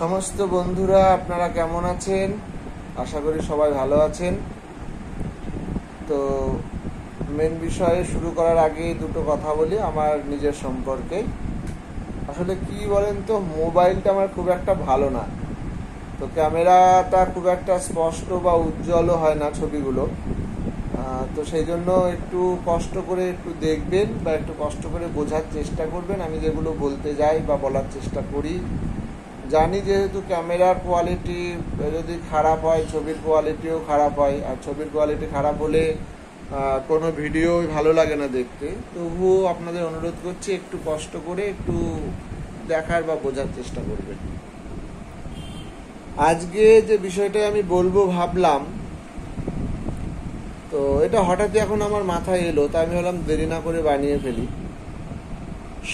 সমস্ত বন্ধুরা আপনারা কেমন আছেন? আশা করি সবাই ভালো আছেন। তো মেন বিষয়ে শুরু করার আগে দুটো কথা বলি আমার নিজের সম্পর্কে। আসলে কি বলেন তো, মোবাইলটা আমার খুব একটা ভালো না, তো ক্যামেরাটা খুব একটা স্পষ্ট বা উজ্জ্বলও হয় না ছবিগুলো। তো সেই জন্য একটু কষ্ট করে একটু দেখবেন বা একটু কষ্ট করে বোঝার চেষ্টা করবেন আমি যেগুলো বলতে যাই বা বলার চেষ্টা করি। জানি যেহেতু ক্যামেরার কোয়ালিটি যদি খারাপ হয়, ছবির কোয়ালিটিও খারাপ হয়, আর ছবির কোয়ালিটি খারাপ হলে কোনো ভিডিওই ভালো লাগে না দেখতে। তবুও আপনাদের অনুরোধ করছি একটু কষ্ট করে একটু দেখার বা বোঝার চেষ্টা করবেন। আজকে যে বিষয়টা আমি বলবো ভাবলাম, তো এটা হঠাৎই এখন আমার মাথায় এলো, তাই আমি ভাবলাম দেরি না করে বানিয়ে ফেলি।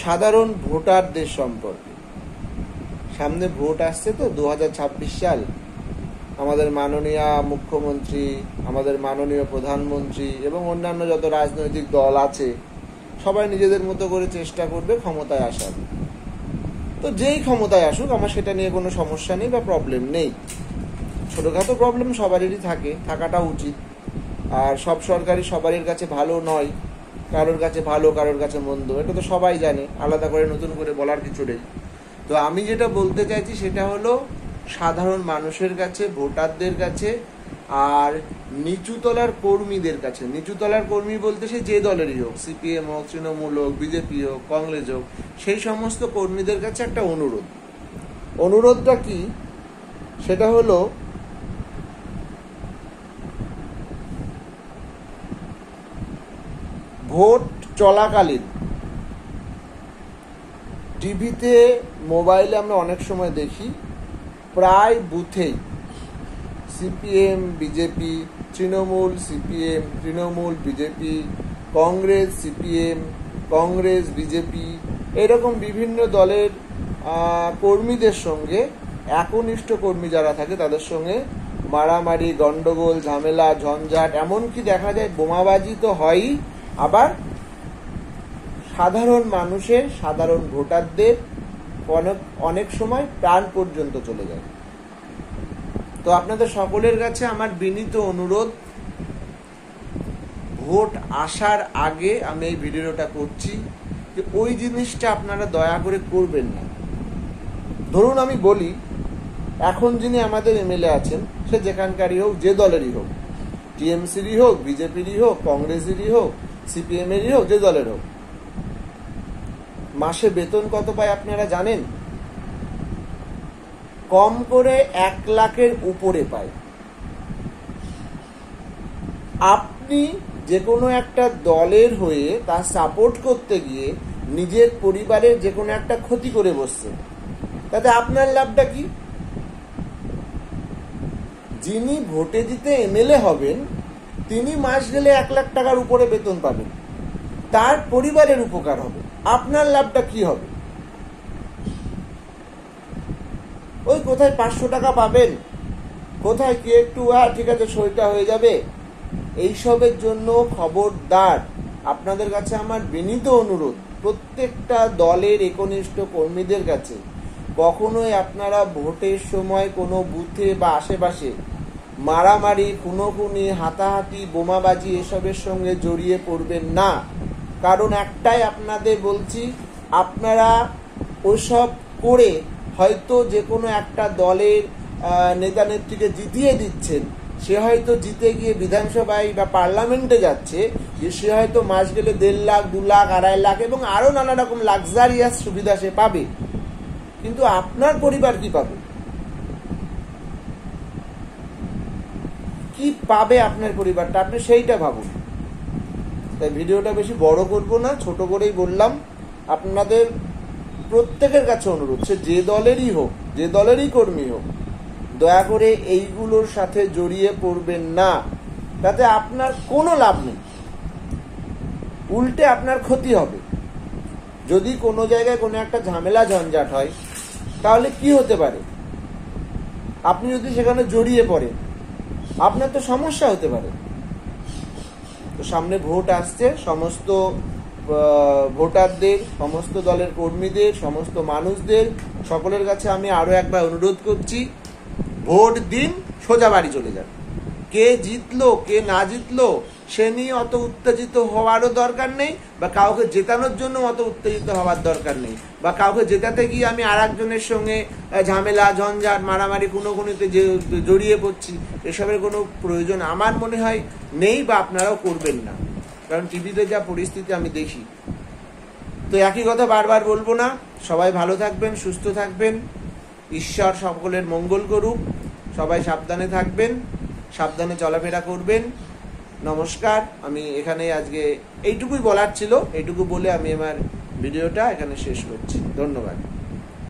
সাধারণ ভোটারদের সম্পর্কে। সামনে ভোট আসছে তো, 2026 সাল। আমাদের মাননীয় মুখ্যমন্ত্রী, আমাদের মাননীয় প্রধানমন্ত্রী এবং অন্যান্য যত রাজনৈতিক দল আছে সবাই নিজেদের মতো করে চেষ্টা করবে ক্ষমতায় আসার। তো যেই ক্ষমতায় আসুক আমার সেটা নিয়ে কোনো সমস্যা নেই বা প্রবলেম নেই। ছোটোখাটো প্রবলেম সবারই থাকে, থাকাটা উচিত। আর সব সরকারি সবারই কাছে ভালো নয়, কারোর কাছে ভালো কারোর কাছে মন্দ, এটা তো সবাই জানে, আলাদা করে নতুন করে বলার কিছু নেই। তো আমি যেটা বলতে চাইছি সেটা হলো সাধারণ মানুষের কাছে, ভোটারদের কাছে, আর নিচুতলার কর্মীদের কাছে। নিচুতলার কর্মী বলতে সে যে দলেরই হোক, সিপিএম হোক, তৃণমূল হোক, বিজেপি হোক, কংগ্রেস হোক, সেই সমস্ত কর্মীদের কাছে একটা অনুরোধটা কি, সেটা হলো ভোট চলাকালীন টিভিতে, মোবাইলে আমরা অনেক সময় দেখি প্রায় বুথেই CPM BJP, Trinamool CPM, Trinamool BJP, Congress CPM, Congress BJP, এরকম বিভিন্ন দলের কর্মীদের সঙ্গে, একনিষ্ঠ কর্মী যারা থাকে তাদের সঙ্গে মারামারি, গন্ডগোল, ঝামেলা, ঝঞ্ঝাট, এমনকি দেখা যায় বোমাবাজি তো হয়ই, আবার সাধারণ মানুষের, সাধারণ ভোটারদের অনেক সময় প্রাণ পর্যন্ত চলে যায়। তো আপনাদের সকলের কাছে আমার বিনীত অনুরোধ, ভোট আসার আগে আমি এই ভিডিওটা করছি যে ওই জিনিসটা আপনারা দয়া করে করবেন না। ধরুন আমি বলি, এখন যিনি আমাদের এমএলএ আছেন সে যেখানকারই হোক, যে দলেরই হোক, টিএমসিরই হোক, বিজেপিরই হোক, কংগ্রেসেরই হোক, সিপিএমেরই হোক, যে দলের হোক, মাসে বেতন কত পায় আপনারা জানেন? কম করে 1 লাখের উপরে পায়। আপনি যে কোনো একটা দলের হয়ে তার সাপোর্ট করতে গিয়ে নিজের পরিবারের যে কোনো একটা ক্ষতি করে বসছেন, তাতে আপনার লাভটা কি? যিনি ভোটে দিতে এমএলএ হবেন তিনি মাস গেলে 1 লাখ টাকার উপরে বেতন পাবেন, তার পরিবারের উপকার হবে, আপনার লাভটা কি হবে? ওই কোথায় 500 টাকা পাবেন, কোথায় কি একটু ঠিক আছে সইটা হয়ে যাবে, এইসবের জন্য খবরদার। আপনাদের কাছে আমার বিনীত অনুরোধ, প্রত্যেকটা দলের একনিষ্ঠ কর্মীদের কাছে, কখনোই আপনারা ভোটের সময় কোনো বুথে বা আশেপাশে মারামারি, খুনোখুনি, হাতাহাতি, বোমাবাজি এসবের সঙ্গে জড়িয়ে পড়বেন না। কারণ একটাই আপনাদের বলছি, আপনারা ওসব করে হয়তো যে কোনো একটা দলের নেতা নেত্রীকে জিতিয়ে দিচ্ছেন, সে হয়তো জিতে গিয়ে বিধানসভায় বা পার্লামেন্টে যাচ্ছে, যে সে হয়তো মাস গেলে 1.5 লাখ, 2 লাখ, 2.5 লাখ এবং আরো নানা রকম লাক্সারিয়াস সুবিধা সে পাবে, কিন্তু আপনার পরিবার কি পাবে? কি পাবে আপনার পরিবারটা, আপনি সেইটা ভাবুন। তাই ভিডিওটা বেশি বড় করব না, ছোট করেই বললাম। আপনাদের প্রত্যেকের কাছে অনুরোধ, সে যে দলেরই হোক, যে দলেরই কর্মী হোক, দয়া করে এইগুলোর সাথে জড়িয়ে পড়বেন না। তাতে আপনার কোনো লাভ নেই, উল্টে আপনার ক্ষতি হবে। যদি কোনো জায়গায় কোনো একটা ঝামেলা ঝঞ্ঝাট হয় তাহলে কি হতে পারে? আপনি যদি সেখানে জড়িয়ে পড়েন আপনার তো সমস্যা হতে পারে। তো সামনে ভোট আসছে, সমস্ত ভোটারদের, সমস্ত দলের কর্মীদের, সমস্ত মানুষদের সকলের কাছে আমি আরো একবার অনুরোধ করছি, ভোট দিন, সোজা বাড়ি চলে যান। কে জিতলো কে না জিতলো সে নিয়ে অত উত্তেজিত হওয়ারও দরকার নেই, বা কাউকে জেতানোর জন্য অত উত্তেজিত হওয়ার দরকার নেই, বা কাউকে জেতাতে গিয়ে আমি আর একজনের সঙ্গে ঝামেলা, ঝঞ্ঝাট, মারামারি, কোনোতে জড়িয়ে পড়ছি, এসবের কোনো প্রয়োজন আমার মনে হয় নেই, বা আপনারাও করবেন না, কারণ টিভিতে যা পরিস্থিতি আমি দেখি। তো একই কথা বারবার বলবো না। সবাই ভালো থাকবেন, সুস্থ থাকবেন, ঈশ্বর সকলের মঙ্গল করুক। সবাই সাবধানে থাকবেন, সাবধানে চলাফেরা করবেন। নমস্কার। আমি এখানে আজকে এইটুকুই বলার ছিল, এইটুকু বলে আমি আমার ভিডিওটা এখানে শেষ করছি। ধন্যবাদ।